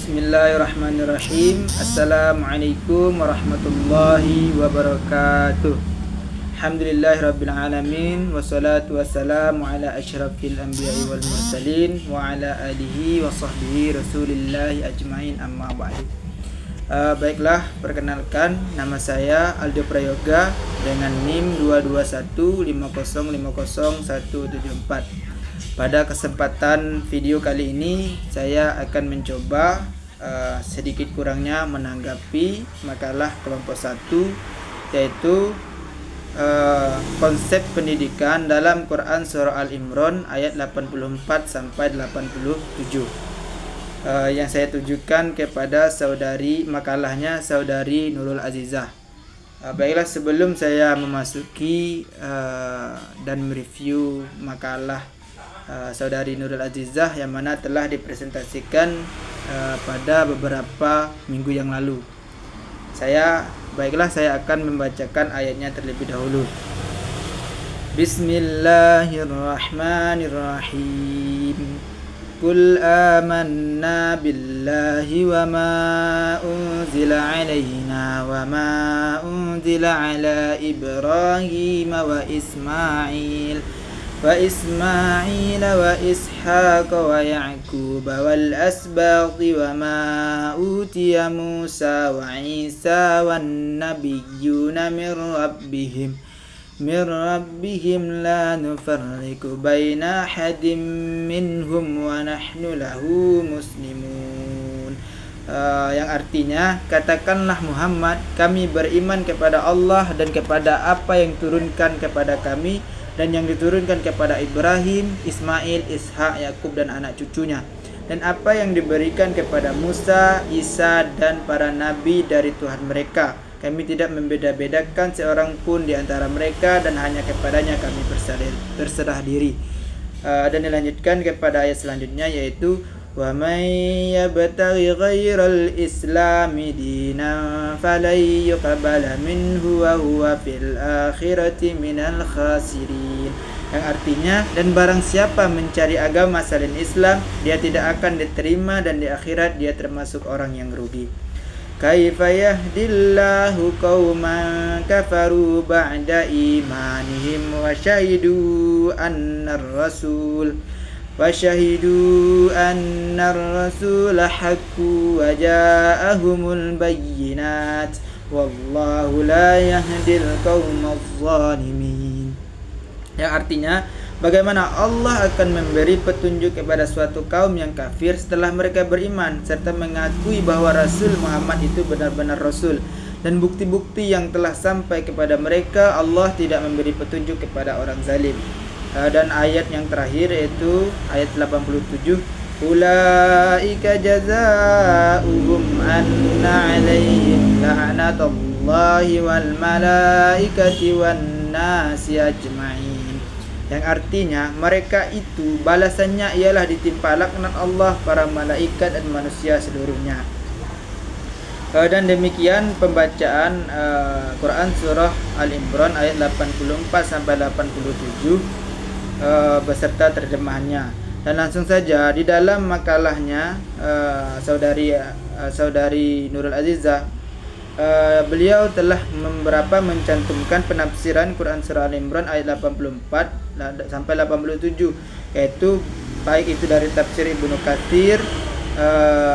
Bismillahirrahmanirrahim. Assalamualaikum warahmatullahi wabarakatuh. Alhamdulillahirabbil alamin wassalatu wassalamu ala asyrafil anbiya'i wal mursalin wa ala alihi wa sahbihi rasulillahi ajmain amma ba'du. Baiklah, perkenalkan, nama saya Aldo Prayoga dengan NIM 22150500174. Pada kesempatan video kali ini saya akan mencoba sedikit kurangnya menanggapi makalah kelompok 1, yaitu konsep pendidikan dalam Quran Surah Al-Imran ayat 84 sampai 87. Yang saya tujukan kepada makalahnya saudari Nurul Azizah. Baiklah, sebelum saya memasuki dan mereview makalah saudari Nurul Azizah yang mana telah dipresentasikan pada beberapa minggu yang lalu, saya akan membacakan ayatnya terlebih dahulu. Bismillahirrahmanirrahim. Qul amanna billahi wa ma unzila alaina wa ma unzila ala Ibrahim wa Ismail wa Ishaq wa Ya'qub wal asbaq wa ma utiya Musa wa Isa wan nabiyyuna min rabbihim la nufarriqu baina ahadin minhum wa nahnu lahu muslimun. Yang artinya, katakanlah Muhammad, kami beriman kepada Allah dan kepada apa yang diturunkan kepada kami dan yang diturunkan kepada Ibrahim, Ismail, Ishak, Yakub dan anak cucunya, dan apa yang diberikan kepada Musa, Isa dan para nabi dari Tuhan mereka. Kami tidak membeda-bedakan seorang pun di antara mereka dan hanya kepadanya kami berserah diri. Dan dilanjutkan kepada ayat selanjutnya, yaitu wa may yabtaghi ghairal islami dinan falan yuqbala minhu wa huwa fil akhirati minal khasirin. Yang artinya, dan barang siapa mencari agama selain Islam, dia tidak akan diterima dan di akhirat dia termasuk orang yang rugi. Kaifa yahdillahu qauman kafaru ba'da imanihim wa syahidu annar rasul haqqu wa ja'ahumul bayyinat wallahu la yahdil qaumadh dhalimin. Yang artinya, bagaimana Allah akan memberi petunjuk kepada suatu kaum yang kafir setelah mereka beriman serta mengakui bahwa Rasul Muhammad itu benar-benar Rasul, dan bukti-bukti yang telah sampai kepada mereka, Allah tidak memberi petunjuk kepada orang zalim. Dan ayat yang terakhir, yaitu ayat 87, ulaika jazaa'uhum anna 'alaihim la'natullahi wal malaikati wan nasi ajma'in. Yang artinya, mereka itu balasannya ialah ditimpa laknat Allah, para malaikat dan manusia seluruhnya. Dan demikian pembacaan Quran Surah Al-Imran ayat 84 sampai 87 beserta terjemahannya. Dan langsung saja di dalam makalahnya saudari Nurul Azizah, beliau telah mencantumkan penafsiran Quran Surah Al-Imran ayat 84 sampai 87, yaitu baik itu dari tafsir Ibnu Katsir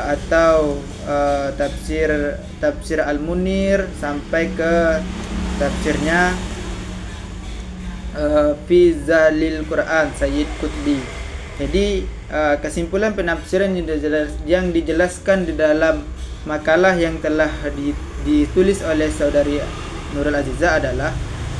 atau tafsir Al-Munir sampai ke tafsirnya fi Zalil Quran Sayyid Qutbi. Jadi kesimpulan penafsiran yang dijelaskan di dalam makalah yang telah ditulis oleh saudari Nurul Azizah adalah,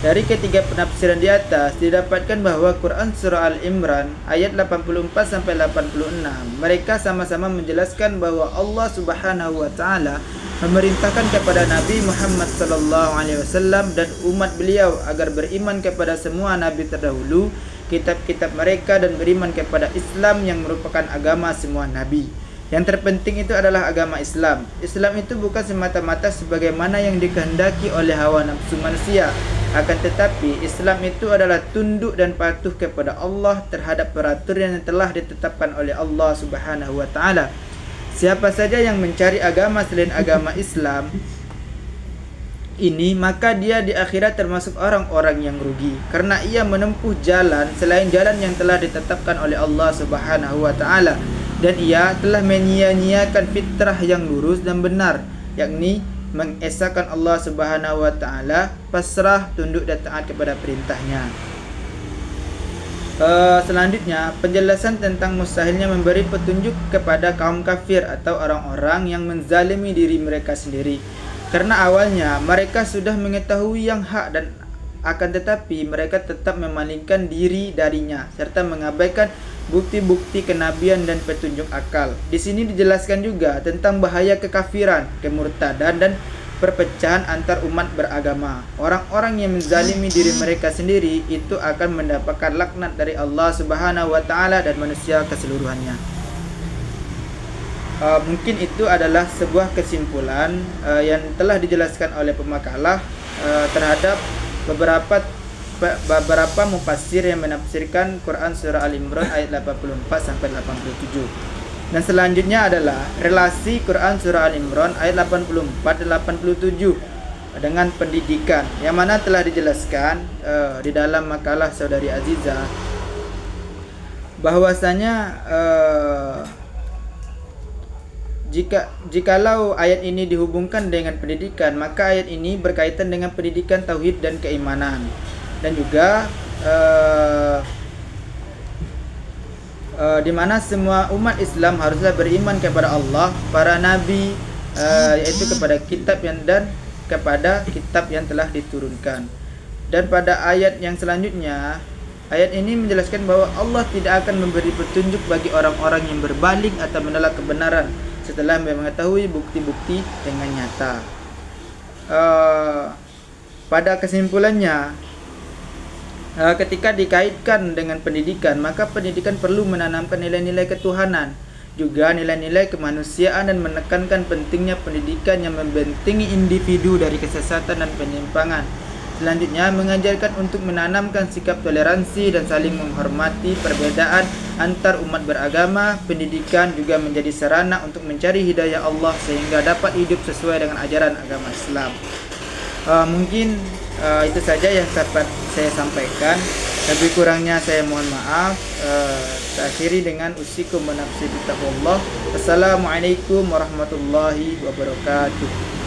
dari ketiga penafsiran di atas didapatkan bahwa Quran Surah Al-Imran ayat 84 sampai 86 mereka sama-sama menjelaskan bahwa Allah Subhanahu wa taala memerintahkan kepada Nabi Muhammad sallallahu alaihi wasallam dan umat beliau agar beriman kepada semua nabi terdahulu, kitab-kitab mereka, dan beriman kepada Islam yang merupakan agama semua nabi. Yang terpenting itu adalah agama Islam. Islam itu bukan semata-mata sebagaimana yang dikehendaki oleh hawa nafsu manusia, akan tetapi Islam itu adalah tunduk dan patuh kepada Allah terhadap peraturan yang telah ditetapkan oleh Allah Subhanahu wa taala. Siapa saja yang mencari agama selain agama Islam ini, maka dia di akhirat termasuk orang-orang yang rugi, karena ia menempuh jalan selain jalan yang telah ditetapkan oleh Allah Subhanahu wa taala, dan ia telah menyia-nyiakan fitrah yang lurus dan benar, yakni mengesahkan Allah Subhanahu wa taala, pasrah, tunduk dan taat kepada perintahnya. Selanjutnya, penjelasan tentang mustahilnya memberi petunjuk kepada kaum kafir atau orang-orang yang menzalimi diri mereka sendiri. Karena awalnya mereka sudah mengetahui yang hak, dan akan tetapi mereka tetap memalingkan diri darinya serta mengabaikan bukti-bukti kenabian dan petunjuk akal. Di sini dijelaskan juga tentang bahaya kekafiran, kemurtadan dan perpecahan antar umat beragama. Orang-orang yang menzalimi diri mereka sendiri itu akan mendapatkan laknat dari Allah Subhanahu wa taala dan manusia keseluruhannya. Mungkin itu adalah sebuah kesimpulan yang telah dijelaskan oleh pemakalah terhadap beberapa mufassir yang menafsirkan Quran surah Al-Imran ayat 84 sampai 87. Dan selanjutnya adalah relasi Quran surah Al-Imran ayat 84 dan 87 dengan pendidikan, yang mana telah dijelaskan di dalam makalah saudari Azizah bahwasanya jikalau ayat ini dihubungkan dengan pendidikan, maka ayat ini berkaitan dengan pendidikan tauhid dan keimanan, dan juga di mana semua umat Islam haruslah beriman kepada Allah, para nabi, yaitu kepada kitab yang telah diturunkan. Dan pada ayat yang selanjutnya, ayat ini menjelaskan bahwa Allah tidak akan memberi petunjuk bagi orang-orang yang berbalik atau menolak kebenaran setelah mengetahui bukti-bukti dengan nyata. Pada kesimpulannya, ketika dikaitkan dengan pendidikan, maka pendidikan perlu menanamkan nilai-nilai ketuhanan, juga nilai-nilai kemanusiaan, dan menekankan pentingnya pendidikan yang membentengi individu dari kesesatan dan penyimpangan. Selanjutnya, mengajarkan untuk menanamkan sikap toleransi dan saling menghormati perbedaan antar umat beragama. Pendidikan juga menjadi sarana untuk mencari hidayah Allah sehingga dapat hidup sesuai dengan ajaran agama Islam. Mungkin itu saja yang dapat saya sampaikan. Lebih kurangnya saya mohon maaf. Saya akhiri dengan usikum wa nafsi bittaqwallah. Wassalamualaikum warahmatullahi wabarakatuh.